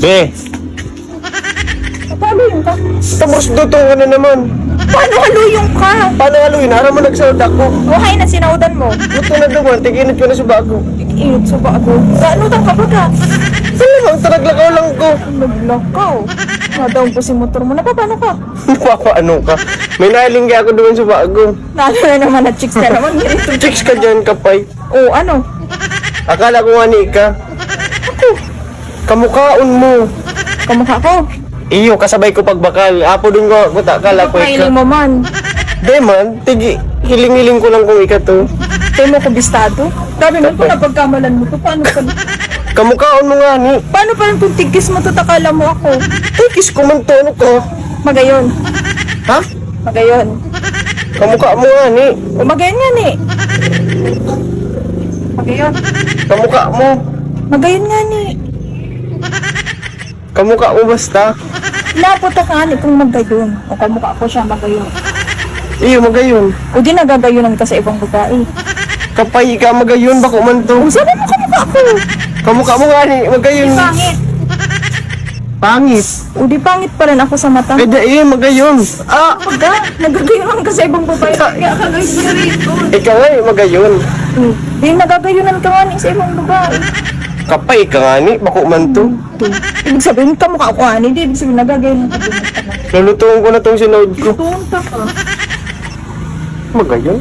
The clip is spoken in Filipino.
Be, Haluyong ka. tapos dutong ka na naman. Paano haluyong ka? Paano haluin? Harap mo nagsalad ako. Buhay na sinaudan mo. Luto na naman, tiginit ko na sa bago. Init sa bago. Gaano ka ba ka? Salamang, taraglakaw lang ko. Naglakaw. Nadaw ko si motor mo. Napapano ka? Napapaano ka? May nailinggi ako doon sa bago. Nalo na naman na chicks na naman. Chicks ka dyan, kapay. Oo, ano? Akala ko nga ni ka. Kamukhaon mo. Kamukha ko. Iyo, kasabay ko pagbakal. Apo din ko, akala ko ika. Kailing mo man. Di man, tigi, hiling-hiling ko lang kung ika to. Kaya mo ko bistado. Sabi mo po na pagkamalan mo to. Paano pa? Kamukhaon mo nga ni. Paano pa kung tigkis mo to? Takala mo ako. Tikis ko man to, ano ko? Magayon. Ha? Magayon. Kamukha mo nga ni. O magayon yan eh. Magayon. Kamukha mo. Magayon nga ni. Kamukha mo basta. Napunta ka ni kung magayon. O kamukha ko siya magayon. Iyo, magayon. O di nagagayonan ka sa ibang babae. Kapay ka, magayon. Bako man to. O sabi mo kamukha ko. Kamukha mo nga ni, magayon. Pangit. Pangit. O di pangit pa rin ako sa mata. Kaya iyo, magayon. Ah, Pagka, nagagayonan ka sa ibang babae. Kaya ka guys na rito. ikaw nga, magayon. Di nagagayonan ka nga ni sa ibang babae. Kapay ka nga ni, bako man to. Ibig sabihin kamukha ko ani. Di ibig sabihin nagagayonan ka din. Lulutuin ko na tong sinod ko. Tunta ka. Magayon?